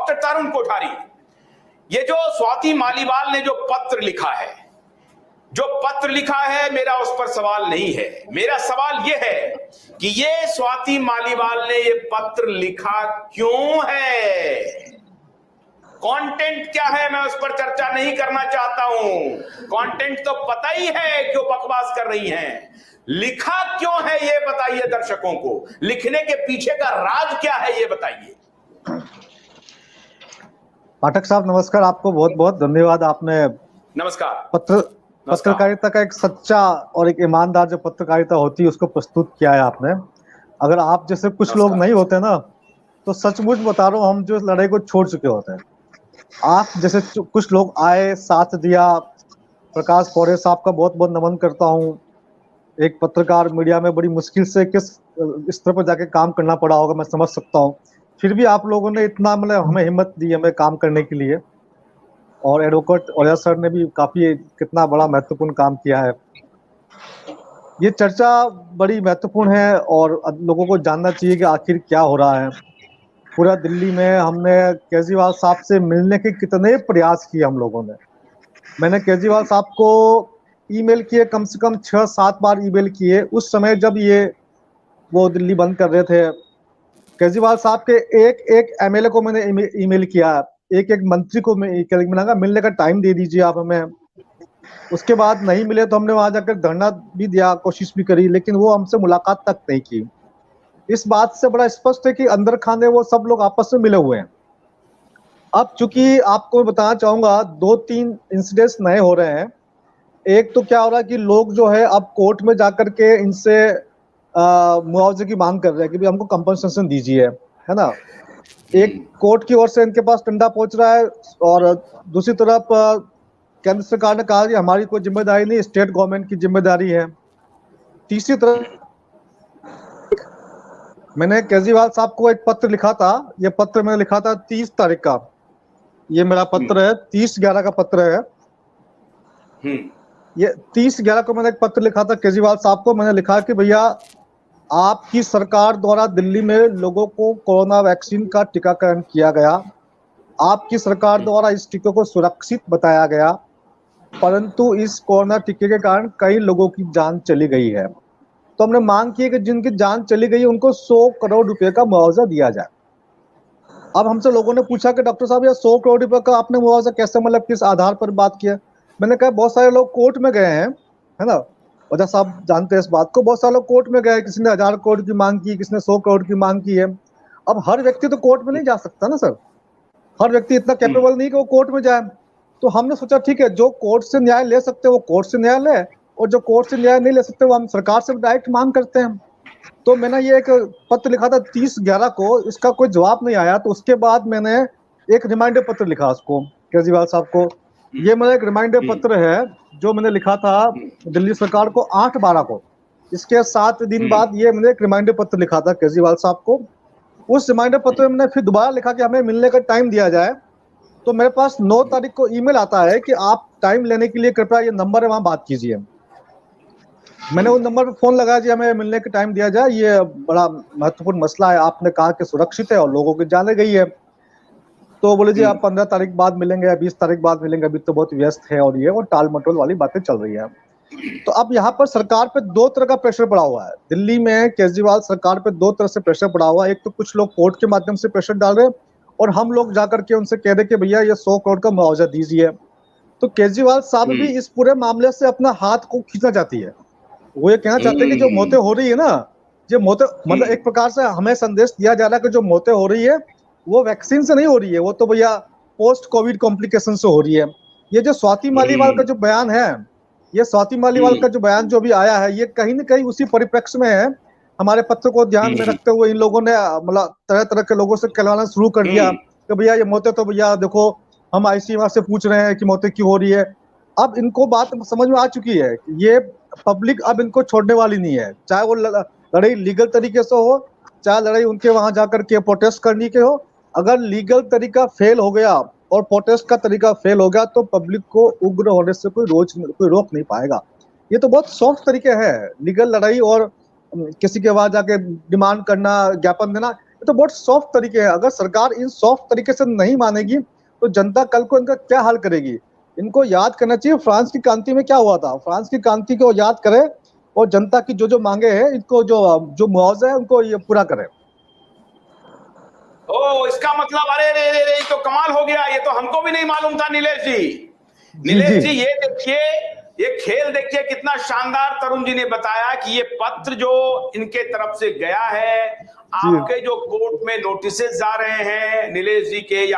Doctor तरुण कोठारी, ये जो स्वाति मालीवाल ने जो पत्र लिखा है, मेरा उस पर सवाल नहीं है। मेरा सवाल यह है कि ये स्वाति मालीवाल ने ये पत्र लिखा क्यों है? कंटेंट क्या है, मैं उस पर चर्चा नहीं करना चाहता हूं। कंटेंट तो पता ही है क्यों बकवास कर रही हैं। लिखा क्यों है ये बताइए दर्शकों को। लिखने के पीछे का राज क्या है ये बताइए। पाठक साहब नमस्कार, आपको बहुत बहुत धन्यवाद। आपने नमस्कार। पत्रकारिता का एक सच्चा और एक ईमानदार जो पत्रकारिता होती है उसको प्रस्तुत किया है आपने। अगर आप जैसे कुछ लोग नहीं होते ना तो सचमुच बता रहा हूँ हम जो लड़ाई को छोड़ चुके होते हैं। आप जैसे कुछ लोग आए, साथ दिया। प्रकाश पौड़े साहब का बहुत बहुत नमन करता हूँ। एक पत्रकार मीडिया में बड़ी मुश्किल से किस स्तर पर जाके काम करना पड़ा होगा मैं समझ सकता हूँ। फिर भी आप लोगों ने इतना मतलब हमें हिम्मत दी हमें काम करने के लिए। और एडवोकेट ओझा सर ने भी काफी कितना बड़ा महत्वपूर्ण काम किया है। ये चर्चा बड़ी महत्वपूर्ण है और लोगों को जानना चाहिए कि आखिर क्या हो रहा है। पूरा दिल्ली में हमने केजरीवाल साहब से मिलने के कितने प्रयास किए हम लोगों ने। मैंने केजरीवाल साहब को ईमेल किए, कम से कम 6-7 बार ईमेल किए उस समय जब वो दिल्ली बंद कर रहे थे। केजरीवाल साहब के एक एमएलए को मैंने ईमेल किया, एक मंत्री को मिला, मिलने का टाइम दे दीजिए आप हमें। उसके बाद नहीं मिले तो हमने वहां जाकर धरना भी दिया, कोशिश भी करी, लेकिन वो हमसे मुलाकात तक नहीं की। इस बात से बड़ा स्पष्ट है कि अंदर खाने वो सब लोग आपस में मिले हुए हैं। अब चूंकि आपको बताना चाहूंगा 2-3 इंसिडेंट्स नए हो रहे हैं। एक तो क्या हो रहा है कि लोग जो है अब कोर्ट में जाकर के इनसे मुआवजे की मांग कर रहे हैं कि भाई हमको कंपनसेशन दीजिए, है ना। एक कोर्ट की ओर से इनके पास डंडा पहुंच रहा है और दूसरी तरफ केंद्र सरकार ने कहा कि हमारी कोई जिम्मेदारी नहीं, स्टेट गवर्नमेंट की जिम्मेदारी है। तीसरी तरफ मैंने केजरीवाल साहब को एक पत्र लिखा था। ये पत्र मैंने लिखा था 30 तारीख का। ये मेरा पत्र है, 30/11 का पत्र है। ये 30/11 को मैंने एक पत्र लिखा था केजरीवाल साहब को। मैंने लिखा कि भैया आपकी सरकार द्वारा दिल्ली में लोगों को कोरोना वैक्सीन का टीकाकरण किया गया, आपकी सरकार द्वारा इस टीके को सुरक्षित बताया गया, परंतु इस कोरोना टीके के कारण कई लोगों की जान चली गई है। तो हमने मांग की है कि जिनकी जान चली गई उनको 100 करोड़ रुपए का मुआवजा दिया जाए। अब हमसे लोगों ने पूछा कि डॉक्टर साहब ये 100 करोड़ रुपए का आपने मुआवजा कैसे, मतलब किस आधार पर बात किया। मैंने कहा बहुत सारे लोग कोर्ट में गए हैं, है ना, ओझा साहब जानते हैं इस बात को। बहुत सारे लोग कोर्ट में गए, किसी ने 1000 करोड़ की मांग की, किसी ने 100 करोड़ की मांग की है। अब हर व्यक्ति तो कोर्ट में नहीं जा सकता ना सर, हर व्यक्ति इतना कैपेबल नहीं कि वो कोर्ट में जाए। तो हमने सोचा ठीक है, जो कोर्ट से न्याय ले सकते हैं वो कोर्ट से न्याय ले, और जो कोर्ट से न्याय नहीं ले सकते वो हम सरकार से डायरेक्ट मांग करते हैं। तो मैंने ये एक पत्र लिखा था 30/11 को, इसका कोई जवाब नहीं आया। तो उसके बाद मैंने एक रिमाइंडर पत्र लिखा उसको, केजरीवाल साहब को। ये मेरा एक रिमाइंडर पत्र है जो मैंने लिखा था दिल्ली सरकार को 8/12 को। इसके 7 दिन बाद ये मैंने एक रिमाइंडर पत्र लिखा था केजरीवाल साहब को। उस रिमाइंडर पत्र में मैंने फिर दोबारा लिखा कि हमें मिलने का टाइम दिया जाए। तो मेरे पास 9 तारीख को ईमेल आता है कि आप टाइम लेने के लिए कृपया ये नंबर है वहां बात कीजिए। मैंने उस नंबर पर फोन लगाया जी हमें मिलने का टाइम दिया जाए, ये बड़ा महत्वपूर्ण मसला है, आपने कहा कि सुरक्षित है और लोगों की जाने गई है। तो बोले जी आप 15 तारीख बाद मिलेंगे या 20 तारीख बाद मिलेंगे, अभी तो बहुत व्यस्त है और ये और टाल मटोल वाली बातें चल रही है। तो अब यहाँ पर सरकार पे 2 तरह का प्रेशर पड़ा हुआ है दिल्ली में। केजरीवाल सरकार पे 2 तरह से प्रेशर पड़ा हुआ है। एक तो कुछ लोग कोर्ट के माध्यम से प्रेशर डाल रहे हैं और हम लोग जाकर के उनसे कह रहे कि भैया ये 100 करोड़ का मुआवजा दीजिए। तो केजरीवाल साहब भी इस पूरे मामले से अपना हाथ को खींचना चाहती है। वो ये कहना चाहते हैं कि जो मौतें हो रही है ना, जो मौतें मतलब एक प्रकार से हमें संदेश दिया जा रहा है कि जो मौतें हो रही है वो वैक्सीन से नहीं हो रही है, वो तो भैया पोस्ट कोविड कॉम्प्लिकेशन से हो रही है। ये जो स्वाति मालीवाल का जो बयान है, ये स्वाति मालीवाल का जो बयान जो भी आया है, ये कहीं ना कहीं उसी परिप्रेक्ष्य में है। हमारे पत्र को ध्यान में रखते हुए इन लोगों ने मतलब तरह तरह के लोगों से कहलाना शुरू कर दिया कि भैया ये मौतें तो भैया देखो हम आईसीएमआर से पूछ रहे हैं कि मौतें क्यों हो रही है। अब इनको बात समझ में आ चुकी है कि ये पब्लिक अब इनको छोड़ने वाली नहीं है, चाहे वो लड़ाई लीगल तरीके से हो, चाहे लड़ाई उनके वहां जाकर के प्रोटेस्ट करने के हो। अगर लीगल तरीका फेल हो गया और प्रोटेस्ट का तरीका फेल हो गया तो पब्लिक को उग्र होने से कोई रोक नहीं पाएगा। ये तो बहुत सॉफ्ट तरीके है लीगल लड़ाई और किसी के वहां जाके डिमांड करना, ज्ञापन देना, ये तो बहुत सॉफ्ट तरीके हैं। अगर सरकार इन सॉफ्ट तरीके से नहीं मानेगी तो जनता कल को इनका क्या हाल करेगी। इनको याद करना चाहिए फ्रांस की क्रांति में क्या हुआ था। फ्रांस की क्रांति को याद करें और जनता की जो मांगे हैं, इनको जो मुआवजा है उनको ये पूरा करें। ओ, इसका मतलब अरे रे रे रे, तो कमाल हो गया, ये तो हमको भी नहीं मालूम था नीलेश जी। नीलेश जी, ये देखिए, ये खेल देखिए कितना शानदार तरुण जी ने बताया कि ये पत्र जो इनके तरफ से गया है, आपके जो कोर्ट में नोटिसेस जा रहे हैं नीलेश जी के या